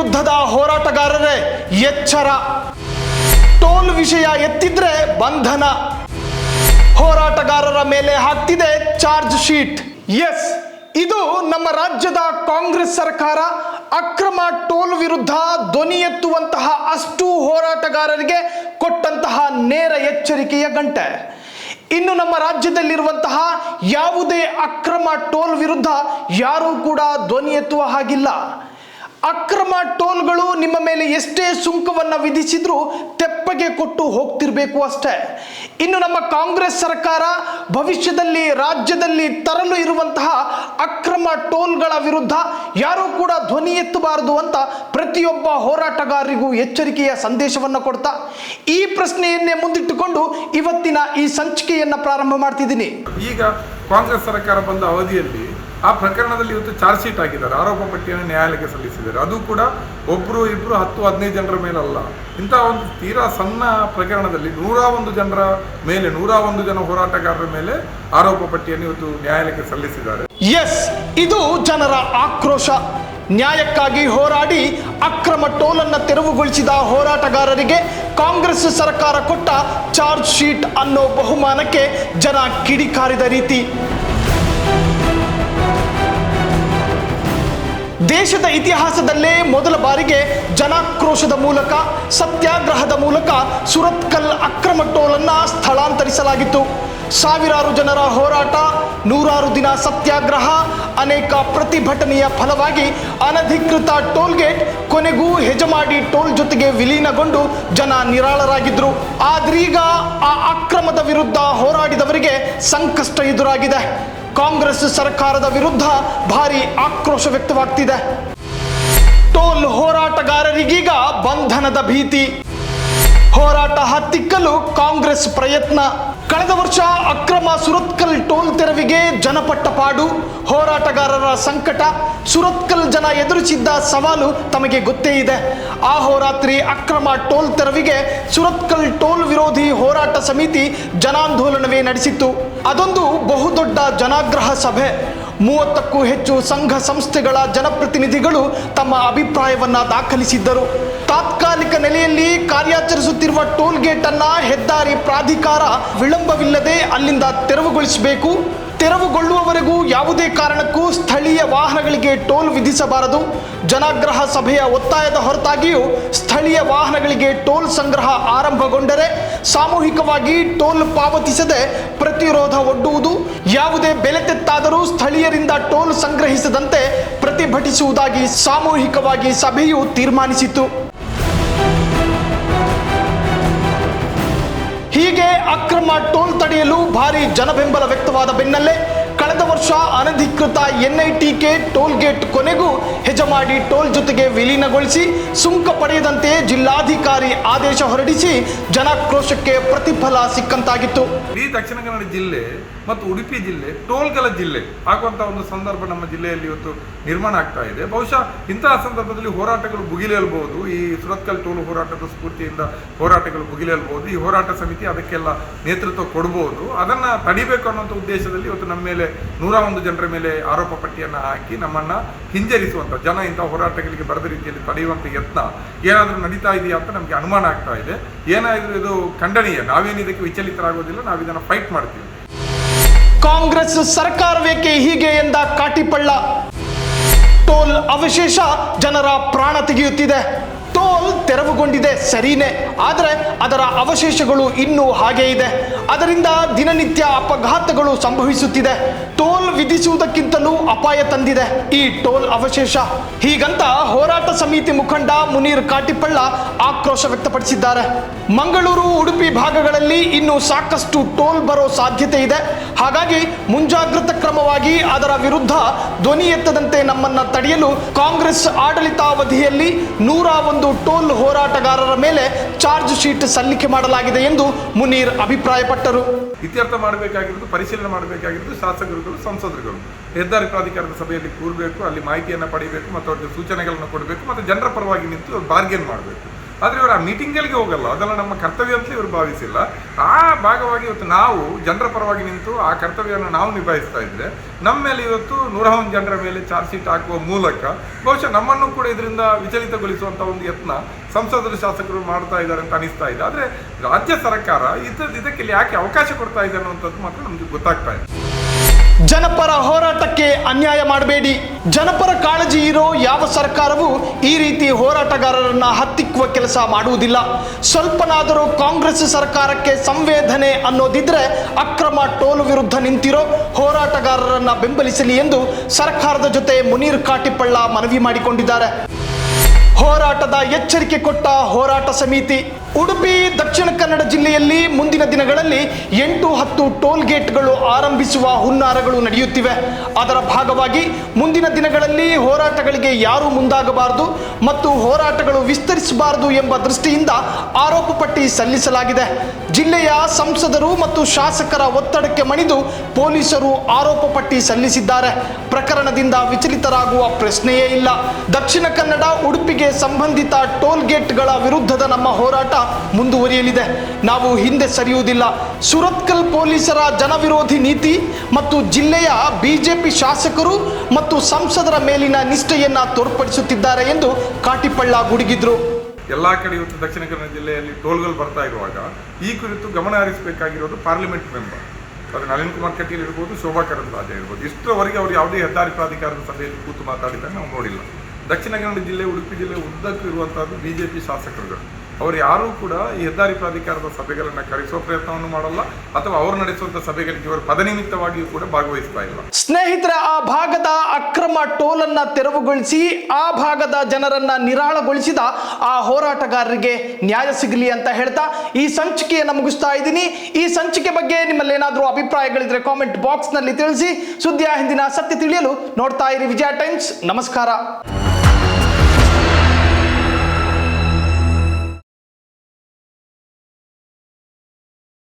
ವಿರುದ್ಧದ ಹೋರಾಟಗಾರರೇ ಎಚ್ಚರ. ಟೋಲ್ ವಿಷಯ ಎತ್ತಿದ್ರೆ ಬಂಧನ. ಹೋರಾಟಗಾರರ ಮೇಲೆ ಹಾಕ್ತಿದೆ ಚಾರ್ಜ್ ಶೀಟ್. ಎಸ್, ಇದು ನಮ್ಮ ರಾಜ್ಯದ ಕಾಂಗ್ರೆಸ್ ಸರ್ಕಾರ ಅಕ್ರಮ ಟೋಲ್ ವಿರುದ್ಧ ಧ್ವನಿ ಎತ್ತುವಂತಹ ಅಷ್ಟು ಹೋರಾಟಗಾರರಿಗೆ ಕೊಟ್ಟಂತಹ ನೇರ ಎಚ್ಚರಿಕೆಯ ಗಂಟೆ. ಇನ್ನು ನಮ್ಮ ರಾಜ್ಯದಲ್ಲಿರುವಂತಹ ಯಾವುದೇ ಅಕ್ರಮ ಟೋಲ್ ವಿರುದ್ಧ ಯಾರೂ ಕೂಡ ಧ್ವನಿ ಎತ್ತುವ ಹಾಗಿಲ್ಲ. ಅಕ್ರಮ ಟೋಲ್ಗಳು ನಿಮ್ಮ ಮೇಲೆ ಎಷ್ಟೇ ಸುಂಕವನ್ನು ವಿಧಿಸಿದ್ರೂ ತೆಪ್ಪಗೆ ಕೊಟ್ಟು ಹೋಗ್ತಿರ್ಬೇಕು ಅಷ್ಟೇ. ಇನ್ನು ನಮ್ಮ ಕಾಂಗ್ರೆಸ್ ಸರ್ಕಾರ ಭವಿಷ್ಯದಲ್ಲಿ ರಾಜ್ಯದಲ್ಲಿ ತರಲು ಇರುವಂತಹ ಅಕ್ರಮ ಟೋಲ್ಗಳ ವಿರುದ್ಧ ಯಾರೂ ಕೂಡ ಧ್ವನಿ ಎತ್ತಬಾರದು ಅಂತ ಪ್ರತಿಯೊಬ್ಬ ಹೋರಾಟಗಾರರಿಗೂ ಎಚ್ಚರಿಕೆಯ ಸಂದೇಶವನ್ನು ಕೊಡ್ತಾ ಈ ಪ್ರಶ್ನೆಯನ್ನೇ ಮುಂದಿಟ್ಟುಕೊಂಡು ಇವತ್ತಿನ ಈ ಸಂಚಿಕೆಯನ್ನು ಪ್ರಾರಂಭ ಮಾಡ್ತಿದ್ದೀನಿ. ಈಗ ಕಾಂಗ್ರೆಸ್ ಸರ್ಕಾರ ಬಂದ ಅವಧಿಯಲ್ಲಿ ಆ ಪ್ರಕರಣದಲ್ಲಿ ಇವತ್ತು ಚಾರ್ಜ್ ಶೀಟ್ ಹಾಕಿದ್ದಾರೆ, ಆರೋಪ ಪಟ್ಟಿಯನ್ನು ನ್ಯಾಯಾಲಯಕ್ಕೆ ಸಲ್ಲಿಸಿದ್ದಾರೆ. ಅದು ಕೂಡ ಒಬ್ಬರು ಇಬ್ಬರು 10-15 ಜನರ ಮೇಲಲ್ಲ, ಇಂಥ ಒಂದು ತೀರಾ ಸಣ್ಣ ಪ್ರಕರಣದಲ್ಲಿ 101 ಜನರ ಮೇಲೆ 101 ಜನ ಹೋರಾಟಗಾರರ ಮೇಲೆ ಆರೋಪ ಪಟ್ಟಿಯನ್ನು ಇವತ್ತು ನ್ಯಾಯಾಲಯಕ್ಕೆ ಸಲ್ಲಿಸಿದ್ದಾರೆ. ಎಸ್, ಇದು ಜನರ ಆಕ್ರೋಶ. ನ್ಯಾಯಕ್ಕಾಗಿ ಹೋರಾಡಿ ಅಕ್ರಮ ಟೋಲನ್ನು ತೆರವುಗೊಳಿಸಿದ ಹೋರಾಟಗಾರರಿಗೆ ಕಾಂಗ್ರೆಸ್ ಸರ್ಕಾರ ಕೊಟ್ಟ ಚಾರ್ಜ್ ಶೀಟ್ ಅನ್ನೋ ಬಹುಮಾನಕ್ಕೆ ಜನ ಕಿಡಿಕಾರಿದ ರೀತಿ. ದೇಶದ ಇತಿಹಾಸದಲ್ಲೇ ಮೊದಲ ಬಾರಿಗೆ ಜನಾಕ್ರೋಶದ ಮೂಲಕ ಸತ್ಯಾಗ್ರಹದ ಮೂಲಕ ಸುರತ್ಕಲ್ ಅಕ್ರಮ ಟೋಲನ್ನು ಸ್ಥಳಾಂತರಿಸಲಾಗಿತ್ತು. ಸಾವಿರಾರು ಜನರ ಹೋರಾಟ, 100 ದಿನ ಸತ್ಯಾಗ್ರಹ, ಅನೇಕ ಪ್ರತಿಭಟನೆಯ ಫಲವಾಗಿ ಅನಧಿಕೃತ ಟೋಲ್ಗೇಟ್ ಕೊನೆಗೂ ಹೆಜಮಾಡಿ ಟೋಲ್ ಜೊತೆಗೆ ವಿಲೀನಗೊಂಡು ಜನ ನಿರಾಳರಾಗಿದ್ರು. ಆದ್ರೀಗ ಆ ಅಕ್ರಮದ ವಿರುದ್ಧ ಹೋರಾಡಿದವರಿಗೆ ಸಂಕಷ್ಟ ಎದುರಾಗಿದೆ. ಕಾಂಗ್ರೆಸ್ ಸರ್ಕಾರದ ವಿರುದ್ಧ ಭಾರಿ ಆಕ್ರೋಶ ವ್ಯಕ್ತವಾಗ್ತಿದೆ. ಟೋಲ್ ಹೋರಾಟಗಾರರಿಗೀಗ ಬಂಧನದ ಭೀತಿ. ಹೋರಾಟ ಹತ್ತಿಕ್ಕಲು ಕಾಂಗ್ರೆಸ್ ಪ್ರಯತ್ನ. ಕಳೆದ ವರ್ಷ ಅಕ್ರಮ ಸುರತ್ಕಲ್ ಟೋಲ್ ತೆರವಿಗೆ ಜನಪಟ್ಟ ಪಾಡು, ಹೋರಾಟಗಾರರ ಸಂಕಟ, ಸುರತ್ಕಲ್ ಜನ ಎದುರಿಸಿದ್ದ ಸವಾಲು ತಮಗೆ ಗೊತ್ತೇ ಇದೆ. ಅಹೋರಾತ್ರಿ ಅಕ್ರಮ ಟೋಲ್ ತೆರವಿಗೆ ಸುರತ್ಕಲ್ ಟೋಲ್ ವಿರೋಧಿ ಹೋರಾಟ ಸಮಿತಿ ಜನಾಂದೋಲನವೇ ನಡೆಸಿತ್ತು. ಅದೊಂದು ಬಹುದೊಡ್ಡ ಜನಾಗ್ರಹ ಸಭೆ. 30ಕ್ಕೂ ಹೆಚ್ಚು ಸಂಘ ಸಂಸ್ಥೆಗಳ ಜನಪ್ರತಿನಿಧಿಗಳು ತಮ್ಮ ಅಭಿಪ್ರಾಯವನ್ನ ದಾಖಲಿಸಿದ್ದರು. ತಾತ್ಕಾಲಿಕ ನೆಲೆಯಲ್ಲಿ ಕಾರ್ಯಾಚರಿಸುತ್ತಿರುವ ಟೋಲ್ ಗೇಟ್ ಅನ್ನ ಹೆದ್ದಾರಿ ಪ್ರಾಧಿಕಾರ ವಿಳಂಬವಿಲ್ಲದೆ ಅಲ್ಲಿಂದ ತೆರವುಗೊಳಿಸಬೇಕು. ತೆರವುಗೊಳ್ಳುವವರೆಗೂ ಯಾವುದೇ ಕಾರಣಕ್ಕೂ ಸ್ಥಳೀಯ ವಾಹನಗಳಿಗೆ ಟೋಲ್ ವಿಧಿಸಬಾರದು. ಜನಾಗ್ರಹ ಸಭೆಯ ಒತ್ತಾಯದ ಹೊರತಾಗಿಯೂ ಸ್ಥಳೀಯ ವಾಹನಗಳಿಗೆ ಟೋಲ್ ಸಂಗ್ರಹ ಆರಂಭಗೊಂಡರೆ ಸಾಮೂಹಿಕವಾಗಿ ಟೋಲ್ ಪಾವತಿಸದೆ ಪ್ರತಿರೋಧ ಒಡ್ಡುವುದು, ಯಾವುದೇ ಬೆಲೆ ತೆತ್ತಾದರೂ ಸ್ಥಳೀಯರಿಂದ ಟೋಲ್ ಸಂಗ್ರಹಿಸದಂತೆ ಪ್ರತಿಭಟಿಸುವುದಾಗಿ ಸಾಮೂಹಿಕವಾಗಿ ಸಭೆಯು ತೀರ್ಮಾನಿಸಿತು. ಹೀಗೆ ಅಕ್ರಮ ಟೋಲ್ ತಡೆಯಲು ಭಾರಿ ಜನಬೆಂಬಲ ವ್ಯಕ್ತವಾದ ಬೆನ್ನಲ್ಲೇ ಕಳೆದ ವರ್ಷ ಅನಧಿಕೃತ NITK ಟೋಲ್ ಗೇಟ್ ಕೊನೆಗೂ ಹೆಜಮಾಡಿ ಟೋಲ್ ಜೊತೆಗೆ ವಿಲೀನಗೊಳಿಸಿ ಸುಂಕ ಪಡೆಯದಂತೆ ಜಿಲ್ಲಾಧಿಕಾರಿ ಆದೇಶ ಹೊರಡಿಸಿ ಜನಾಕ್ರೋಶಕ್ಕೆ ಪ್ರತಿಫಲ ಸಿಕ್ಕಂತಾಗಿತ್ತು. ಈ ದಕ್ಷಿಣ ಕನ್ನಡ ಜಿಲ್ಲೆ ಮತ್ತು ಉಡುಪಿ ಜಿಲ್ಲೆ ಟೋಲ್ಗಳ ಜಿಲ್ಲೆ ಆಗುವಂತಹ ಒಂದು ಸಂದರ್ಭ ನಮ್ಮ ಜಿಲ್ಲೆಯಲ್ಲಿ ಇವತ್ತು ನಿರ್ಮಾಣ ಆಗ್ತಾ ಇದೆ. ಬಹುಶಃ ಇಂತಹ ಸಂದರ್ಭದಲ್ಲಿ ಹೋರಾಟಗಳು ಭುಗಿಲೇಲ್ಬಹುದು. ಈ ಸುರತ್ಕಲ್ ಟೋಲ್ ಹೋರಾಟದ ಸ್ಫೂರ್ತಿಯಿಂದ ಹೋರಾಟಗಳು ಭುಗಿಲೇಲ್ಬಹುದು. ಈ ಹೋರಾಟ ಸಮಿತಿ ಅದಕ್ಕೆಲ್ಲ ನೇತೃತ್ವ ಕೊಡಬಹುದು. ಅದನ್ನ ತಡಿಬೇಕು ಅನ್ನುವಂಥ ಉದ್ದೇಶದಲ್ಲಿ ಇವತ್ತು ನಮ್ಮ ಮೇಲೆ 101 ಜನರ ಮೇಲೆ ಆರೋಪ ಪಟ್ಟಿಯನ್ನು ಹಾಕಿ ನಮ್ಮನ್ನ ಹಿಂಜರಿಸುವಂತ, ಜನ ಇಂತಹ ಹೋರಾಟಗಳಿಗೆ ಬರದ ರೀತಿಯಲ್ಲಿ ತಡೆಯುವಂತ ಯತ್ನ ಏನಾದರೂ ನಡೀತಾ ಇದೆಯಾ ಅಂತ ನಮಗೆ ಅನುಮಾನ ಆಗ್ತಾ ಇದೆ. ಏನಾದರೂ ಇದು ಖಂಡನೀಯ. ನಾವೇನು ಇದಕ್ಕೆ ವಿಚಲಿತರಾಗೋದಿಲ್ಲ, ನಾವು ಇದನ್ನು ಫೈಟ್ ಮಾಡ್ತೀವಿ. ಕಾಂಗ್ರೆಸ್ ಸರ್ಕಾರವೇಕೆ ಹೀಗೆ ಎಂದ ಕಾಟಿಪಳ್ಳ. ಟೋಲ್ ಅವಶೇಷ ಜನರ ಪ್ರಾಣ ತೆಗೆಯುತ್ತಿದೆ. ಟೋಲ್ ತೆರವುಗೊಂಡಿದೆ ಸರಿನೇ, ಆದರೆ ಅದರ ಅವಶೇಷಗಳು ಇನ್ನೂ ಹಾಗೇ ಇದೆ. ಅದರಿಂದ ದಿನನಿತ್ಯ ಅಪಘಾತಗಳು ಸಂಭವಿಸುತ್ತಿದೆ. ಟೋಲ್ ವಿಧಿಸುವುದಕ್ಕಿಂತಲೂ ಅಪಾಯ ತಂದಿದೆ ಈ ಟೋಲ್ ಅವಶೇಷ. ಹೀಗಂತ ಹೋರಾಟ ಸಮಿತಿ ಮುಖಂಡ ಮುನೀರ್ ಕಾಟಿಪಳ್ಳ ಆಕ್ರೋಶ ವ್ಯಕ್ತಪಡಿಸಿದ್ದಾರೆ. ಮಂಗಳೂರು, ಉಡುಪಿ ಭಾಗಗಳಲ್ಲಿ ಇನ್ನೂ ಸಾಕಷ್ಟು ಟೋಲ್ ಬರೋ ಸಾಧ್ಯತೆ ಇದೆ. ಹಾಗಾಗಿ ಮುಂಜಾಗ್ರತಾ ಕ್ರಮವಾಗಿ ಅದರ ವಿರುದ್ಧ ಧ್ವನಿ ಎತ್ತದಂತೆ ನಮ್ಮನ್ನ ತಡೆಯಲು ಕಾಂಗ್ರೆಸ್ ಆಡಳಿತಾವಧಿಯಲ್ಲಿ 101 ಟೋಲ್ ಹೋರಾಟಗಾರರ ಮೇಲೆ ಚಾರ್ಜ್ ಶೀಟ್ ಸಲ್ಲಿಕೆ ಮಾಡಲಾಗಿದೆ ಎಂದು ಮುನೀರ್ ಅಭಿಪ್ರಾಯಪಟ್ಟರು. ಇತ್ಯರ್ಥ ಮಾಡಬೇಕಾಗಿರೋದು, ಪರಿಶೀಲನೆ ಮಾಡಬೇಕಾಗಿರೋದು ಶಾಸಕರುಗಳು, ಸಂಸದರುಗಳು. ಹೆದ್ದಾರಿ ಪ್ರಾಧಿಕಾರದ ಸಭೆಯಲ್ಲಿ ಕೂರಬೇಕು, ಅಲ್ಲಿ ಮಾಹಿತಿಯನ್ನು ಪಡೆಯಬೇಕು ಮತ್ತು ಅವರಿಗೆ ಸೂಚನೆಗಳನ್ನು ಕೊಡಬೇಕು ಮತ್ತು ಜನರ ಪರವಾಗಿ ನಿಂತು ಬಾರ್ಗೇನ್ ಮಾಡಬೇಕು. ಆದರೆ ಇವರು ಆ ಮೀಟಿಂಗ್ಗಳಿಗೆ ಹೋಗಲ್ಲ, ಅದೆಲ್ಲ ನಮ್ಮ ಕರ್ತವ್ಯ ಅಂತ ಇವರು ಭಾವಿಸಿಲ್ಲ. ಆ ಭಾಗವಾಗಿ ಇವತ್ತು ನಾವು ಜನರ ಪರವಾಗಿ ನಿಂತು ಆ ಕರ್ತವ್ಯವನ್ನು ನಾವು ನಿಭಾಯಿಸ್ತಾ ಇದ್ರೆ ನಮ್ಮ ಮೇಲೆ ಇವತ್ತು 101 ಜನರ ಮೇಲೆ ಚಾರ್ಜ್ ಶೀಟ್ ಹಾಕುವ ಮೂಲಕ ಬಹುಶಃ ನಮ್ಮನ್ನು ಕೂಡ ಇದರಿಂದ ವಿಚಲಿತಗೊಳಿಸುವಂಥ ಒಂದು ಯತ್ನ ಸಂಸದರು ಶಾಸಕರು ಮಾಡ್ತಾ ಇದ್ದಾರೆ ಅಂತ ಅನಿಸ್ತಾ ಇದೆ. ಆದರೆ ರಾಜ್ಯ ಸರ್ಕಾರ ಇದಕ್ಕೆ ಯಾಕೆ ಅವಕಾಶ ಕೊಡ್ತಾ ಇದೆ ಅನ್ನುವಂಥದ್ದು ಮಾತ್ರ ನಮ್ಗೆ ಗೊತ್ತಾಗ್ತಾ ಇದೆ. ಜನಪರ ಹೋರಾಟಕ್ಕೆ ಅನ್ಯಾಯ ಮಾಡಬೇಡಿ. ಜನಪರ ಕಾಳಜಿ ಇರೋ ಯಾವ ಸರ್ಕಾರವೂ ಈ ರೀತಿ ಹೋರಾಟಗಾರರನ್ನ ಹತ್ತಿಕ್ಕುವ ಕೆಲಸ ಮಾಡುವುದಿಲ್ಲ. ಸ್ವಲ್ಪನಾದರೂ ಕಾಂಗ್ರೆಸ್ ಸರ್ಕಾರಕ್ಕೆ ಸಂವೇದನೆ ಅನ್ನೋದಿದ್ರೆ ಅಕ್ರಮ ಟೋಲ್ ವಿರುದ್ಧ ನಿಂತಿರೋ ಹೋರಾಟಗಾರರನ್ನ ಬೆಂಬಲಿಸಲಿ ಎಂದು ಸರ್ಕಾರದ ಜೊತೆ ಮುನೀರ್ ಕಾಟಿಪಳ್ಳ ಮನವಿ ಮಾಡಿಕೊಂಡಿದ್ದಾರೆ. ಹೋರಾಟದ ಎಚ್ಚರಿಕೆ ಕೊಟ್ಟ ಹೋರಾಟ ಸಮಿತಿ. ಉಡುಪಿ ದಕ್ಷಿಣ ಕನ್ನಡ ಜಿಲ್ಲೆಯಲ್ಲಿ ಮುಂದಿನ ದಿನಗಳಲ್ಲಿ 8-10 ಟೋಲ್ ಗೇಟ್ಗಳು ಆರಂಭಿಸುವ ಹುನ್ನಾರಗಳು ನಡೆಯುತ್ತಿವೆ. ಅದರ ಭಾಗವಾಗಿ ಮುಂದಿನ ದಿನಗಳಲ್ಲಿ ಹೋರಾಟಗಳಿಗೆ ಯಾರೂ ಮುಂದಾಗಬಾರದು ಮತ್ತು ಹೋರಾಟಗಳು ವಿಸ್ತರಿಸಬಾರದು ಎಂಬ ದೃಷ್ಟಿಯಿಂದ ಆರೋಪ ಪಟ್ಟಿ ಸಲ್ಲಿಸಲಾಗಿದೆ. ಜಿಲ್ಲೆಯ ಸಂಸದರು ಮತ್ತು ಶಾಸಕರ ಒತ್ತಡಕ್ಕೆ ಮಣಿದು ಪೊಲೀಸರು ಆರೋಪ ಪಟ್ಟಿ ಸಲ್ಲಿಸಿದ್ದಾರೆ. ಪ್ರಕರಣದಿಂದ ವಿಚಲಿತರಾಗುವ ಪ್ರಶ್ನೆಯೇ ಇಲ್ಲ. ದಕ್ಷಿಣ ಕನ್ನಡ ಉಡುಪಿಗೆ ಸಂಬಂಧಿತ ಟೋಲ್ ಗೇಟ್ಗಳ ವಿರುದ್ಧದ ನಮ್ಮ ಹೋರಾಟ ಮುಂದುವರಿಯಲಿದೆ. ನಾವು ಹಿಂದೆ ಸರಿಯುವುದಿಲ್ಲ. ಸುರತ್ಕಲ್ ಪೊಲೀಸರ ಜನವಿರೋಧಿ ನೀತಿ ಮತ್ತು ಜಿಲ್ಲೆಯ ಬಿಜೆಪಿ ಶಾಸಕರು ಮತ್ತು ಸಂಸದರ ಮೇಲಿನ ನಿಷ್ಠೆಯನ್ನ ತೋರ್ಪಡಿಸುತ್ತಿದ್ದಾರೆ ಎಂದು ಕಾಟಿಪಳ್ಳ ಗುಡುಗಿದ್ರು. ಎಲ್ಲ ಕಡೆ ಇವತ್ತು ದಕ್ಷಿಣ ಕನ್ನಡ ಜಿಲ್ಲೆಯಲ್ಲಿ ಟೋಲ್ಗಳು ಬರ್ತಾ ಇರುವಾಗ ಈ ಕುರಿತು ಗಮನ ಹರಿಸಬೇಕಾಗಿರೋದು ಪಾರ್ಲಿಮೆಂಟ್ ಮೆಂಬರ್, ಅದು ನಳಿನ್ ಕುಮಾರ್ ಕಟೀಲ್ ಇರ್ಬೋದು, ಶೋಭಾ ಕರಂದ್ಲಾಜೆ ಇರ್ಬೋದು. ಇಷ್ಟರವರೆಗೆ ಅವರು ಯಾವುದೇ ಹೆದ್ದಾರಿ ಪ್ರಾಧಿಕಾರದ ಸಭೆಯಲ್ಲಿ ಕೂತು ಮಾತಾಡಿದಾಗ ನಾವು ನೋಡಿಲ್ಲ. ದಕ್ಷಿಣ ಕನ್ನಡ ಜಿಲ್ಲೆ, ಉಡುಪಿ ಜಿಲ್ಲೆ ಉದ್ದಕ್ಕೂ ಇರುವಂತಹದ್ದು ಬಿಜೆಪಿ ಶಾಸಕರುಗಳು. ಅವರು ಯಾರೂ ಕೂಡ ಈ ಹೆದ್ದಾರಿ ಪ್ರಾಧಿಕಾರದ ಸಭೆಗಳನ್ನು ಕರೆಸುವ ಪ್ರಯತ್ನವನ್ನು ಮಾಡಲ್ಲ ಅಥವಾ ಅವರು ನಡೆಸುವಂತ ಸಭೆಗಳಿಗೆ ಇವರು ಪದನಿಮಿತ್ತವಾಗಿಯೂ ಕೂಡ ಭಾಗವಹಿಸ್ತಾ ಇಲ್ಲ. ಸ್ನೇಹಿತರೆ, ಆ ಭಾಗದ ಅಕ್ರಮ ಟೋಲ್ ಅನ್ನ ತೆರವುಗೊಳಿಸಿ ಆ ಭಾಗದ ಜನರನ್ನ ನಿರಾಳಗೊಳಿಸಿದ ಆ ಹೋರಾಟಗಾರರಿಗೆ ನ್ಯಾಯ ಸಿಗಲಿ ಅಂತ ಹೇಳ್ತಾ ಈ ಸಂಚಿಕೆಯನ್ನು ಮುಗಿಸ್ತಾ ಇದ್ದೀನಿ. ಈ ಸಂಚಿಕೆ ಬಗ್ಗೆ ನಿಮ್ಮಲ್ಲಿ ಏನಾದರೂ ಅಭಿಪ್ರಾಯಗಳಿದ್ರೆ ಕಾಮೆಂಟ್ ಬಾಕ್ಸ್ ನಲ್ಲಿ ತಿಳಿಸಿ. ಸುದ್ದಿಯ ಹಿಂದಿನ ಸತ್ಯ ತಿಳಿಯಲು ನೋಡ್ತಾ ಇರಿ ವಿಜಯ ಟೈಮ್ಸ್. ನಮಸ್ಕಾರ.